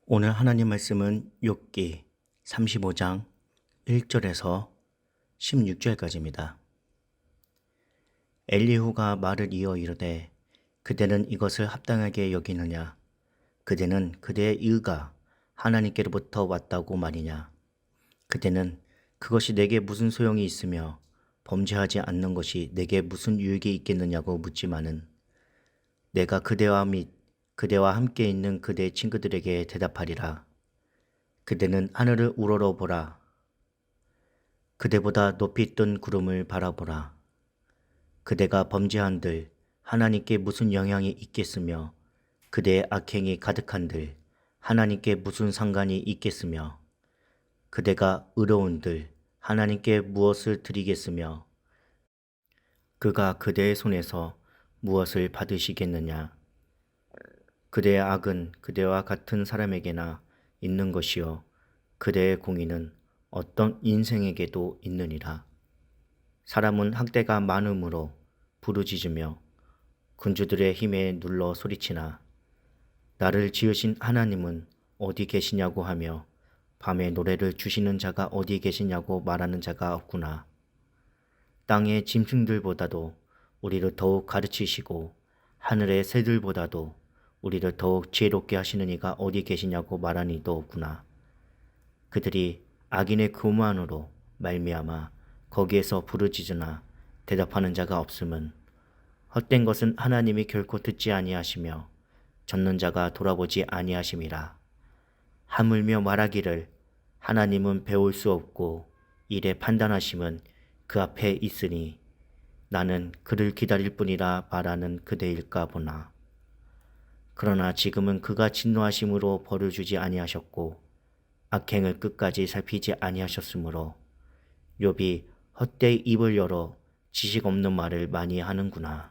오늘 하나님 말씀은 욥기 35장 1절에서 16절까지입니다. 엘리후가 말을 이어 이르되 그대는 이것을 합당하게 여기느냐? 그대는 그대의 의가 하나님께로부터 왔다고 말이냐? 그대는 그것이 내게 무슨 소용이 있으며 범죄하지 않는 것이 내게 무슨 유익이 있겠느냐고 묻지만은 내가 그대와 함께 있는 그대의 친구들에게 대답하리라. 그대는 하늘을 우러러 보라. 그대보다 높이 뜬 구름을 바라보라. 그대가 범죄한들 하나님께 무슨 영향이 있겠으며 그대의 악행이 가득한들 하나님께 무슨 상관이 있겠으며 그대가 의로운들 하나님께 무엇을 드리겠으며 그가 그대의 손에서 무엇을 받으시겠느냐. 그대의 악은 그대와 같은 사람에게나 있는 것이요 그대의 공의는 어떤 인생에게도 있느니라. 사람은 학대가 많음으로 부르짖으며 군주들의 힘에 눌러 소리치나 나를 지으신 하나님은 어디 계시냐고 하며 밤에 노래를 주시는 자가 어디 계시냐고 말하는 자가 없구나. 땅의 짐승들보다도 우리를 더욱 가르치시고 하늘의 새들보다도 우리를 더욱 지혜롭게 하시는 이가 어디 계시냐고 말하는 이도 없구나. 그들이 악인의 교만으로 말미암아 거기에서 부르짖으나 대답하는 자가 없음은 헛된 것은 하나님이 결코 듣지 아니하시며 젖는 자가 돌아보지 아니하심이라. 하물며 말하기를 하나님은 배울 수 없고 일에 판단하심은 그 앞에 있으니 나는 그를 기다릴 뿐이라 말하는 그대일까 보나. 그러나 지금은 그가 진노하심으로 벌을 주지 아니하셨고 악행을 끝까지 살피지 아니하셨으므로 욥이 헛되이 입을 열어 지식 없는 말을 많이 하는구나.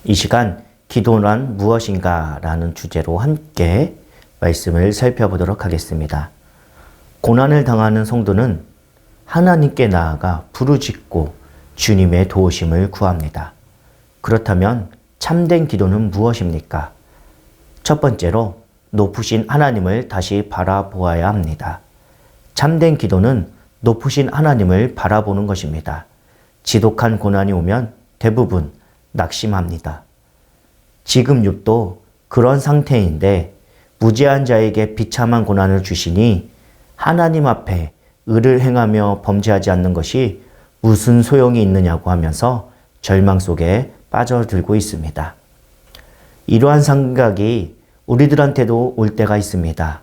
이 시간 기도란 무엇인가 라는 주제로 함께 말씀을 살펴보도록 하겠습니다. 고난을 당하는 성도는 하나님께 나아가 부르짖고 주님의 도우심을 구합니다. 그렇다면 참된 기도는 무엇입니까? 첫 번째로 높으신 하나님을 다시 바라보아야 합니다. 참된 기도는 높으신 하나님을 바라보는 것입니다. 지독한 고난이 오면 대부분 낙심합니다. 지금 욥도 그런 상태인데 무죄한 자에게 비참한 고난을 주시니 하나님 앞에 의를 행하며 범죄하지 않는 것이 무슨 소용이 있느냐고 하면서 절망 속에 빠져들고 있습니다. 이러한 생각이 우리들한테도 올 때가 있습니다.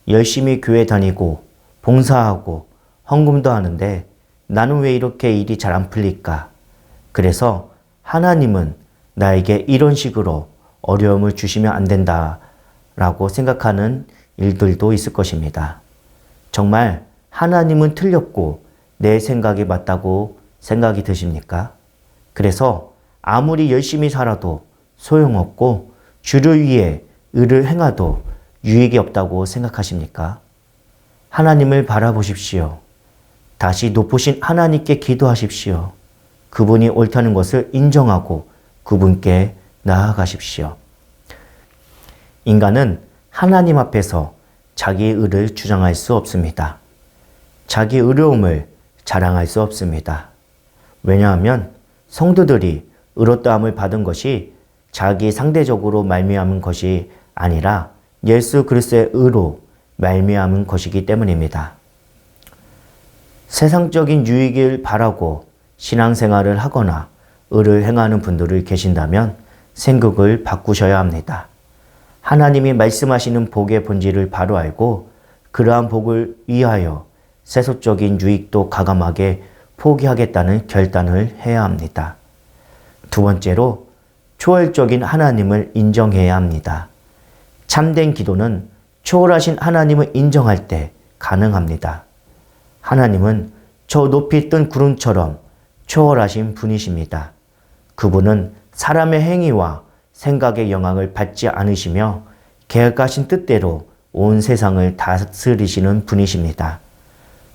열심히 교회 다니고 봉사하고 헌금도 하는데 나는 왜 이렇게 일이 잘 안 풀릴까? 그래서 하나님은 나에게 이런 식으로 어려움을 주시면 안 된다라고 생각하는 일들도 있을 것입니다. 정말 하나님은 틀렸고 내 생각이 맞다고 생각이 드십니까? 그래서 아무리 열심히 살아도 소용없고 주를 위해 의를 행하도 유익이 없다고 생각하십니까? 하나님을 바라보십시오. 다시 높으신 하나님께 기도하십시오. 그분이 옳다는 것을 인정하고 그분께 나아가십시오. 인간은 하나님 앞에서 자기의 의를 주장할 수 없습니다. 자기의 의로움을 자랑할 수 없습니다. 왜냐하면 성도들이 의롭다함을 받은 것이 자기 상대적으로 말미암은 것이 아니라 예수 그리스도의 의로 말미암은 것이기 때문입니다. 세상적인 유익을 바라고 신앙생활을 하거나 의를 행하는 분들이 계신다면 생각을 바꾸셔야 합니다. 하나님이 말씀하시는 복의 본질을 바로 알고 그러한 복을 위하여 세속적인 유익도 가감하게 포기하겠다는 결단을 해야 합니다. 두 번째로 초월적인 하나님을 인정해야 합니다. 참된 기도는 초월하신 하나님을 인정할 때 가능합니다. 하나님은 저 높이 뜬 구름처럼 초월하신 분이십니다. 그분은 사람의 행위와 생각의 영향을 받지 않으시며 계획하신 뜻대로 온 세상을 다스리시는 분이십니다.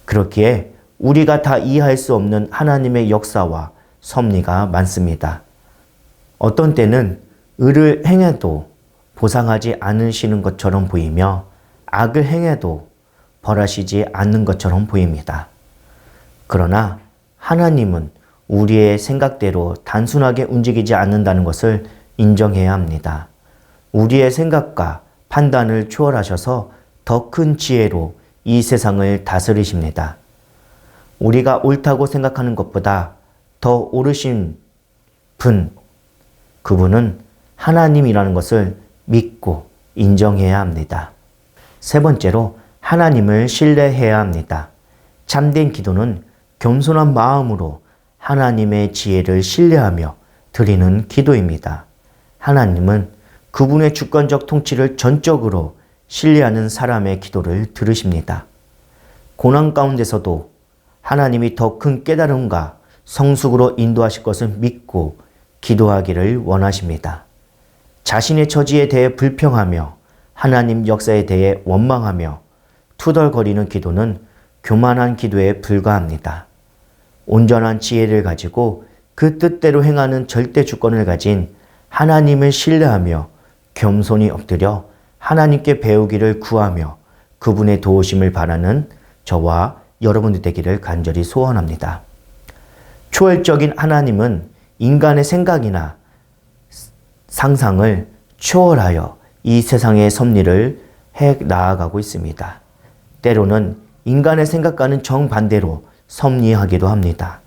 그렇기에 우리가 다 이해할 수 없는 하나님의 역사와 섭리가 많습니다. 어떤 때는 의를 행해도 보상하지 않으시는 것처럼 보이며 악을 행해도 벌하시지 않는 것처럼 보입니다. 그러나 하나님은 우리의 생각대로 단순하게 움직이지 않는다는 것을 인정해야 합니다. 우리의 생각과 판단을 초월하셔서 더 큰 지혜로 이 세상을 다스리십니다. 우리가 옳다고 생각하는 것보다 더 옳으신 그분은 하나님이라는 것을 믿고 인정해야 합니다. 세 번째로 하나님을 신뢰해야 합니다. 참된 기도는 겸손한 마음으로 하나님의 지혜를 신뢰하며 드리는 기도입니다. 하나님은 그분의 주권적 통치를 전적으로 신뢰하는 사람의 기도를 들으십니다. 고난 가운데서도 하나님이 더 큰 깨달음과 성숙으로 인도하실 것을 믿고 기도하기를 원하십니다. 자신의 처지에 대해 불평하며 하나님 역사에 대해 원망하며 투덜거리는 기도는 교만한 기도에 불과합니다. 온전한 지혜를 가지고 그 뜻대로 행하는 절대 주권을 가진 하나님을 신뢰하며 겸손히 엎드려 하나님께 배우기를 구하며 그분의 도우심을 바라는 저와 여러분들 되기를 간절히 소원합니다. 초월적인 하나님은 인간의 생각이나 상상을 초월하여 이 세상의 섭리를 해 나아가고 있습니다. 때로는 인간의 생각과는 정반대로 섭리하기도 합니다.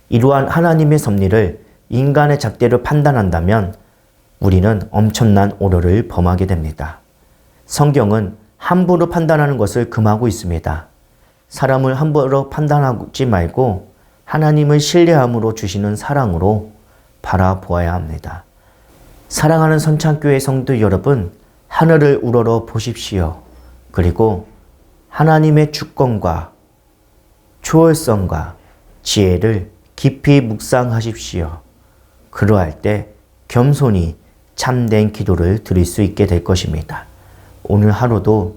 이러한 하나님의 섭리를 인간의 잣대로 판단한다면 우리는 엄청난 오류를 범하게 됩니다. 성경은 함부로 판단하는 것을 금하고 있습니다. 사람을 함부로 판단하지 말고 하나님을 신뢰함으로 주시는 사랑으로 바라보아야 합니다. 사랑하는 선창교회 성도 여러분, 하늘을 우러러 보십시오. 그리고 하나님의 주권과 초월성과 지혜를 깊이 묵상하십시오. 그러할 때 겸손히 참된 기도를 드릴 수 있게 될 것입니다. 오늘 하루도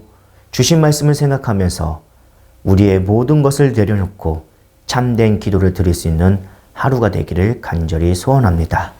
주신 말씀을 생각하면서 우리의 모든 것을 내려놓고 참된 기도를 드릴 수 있는 하루가 되기를 간절히 소원합니다.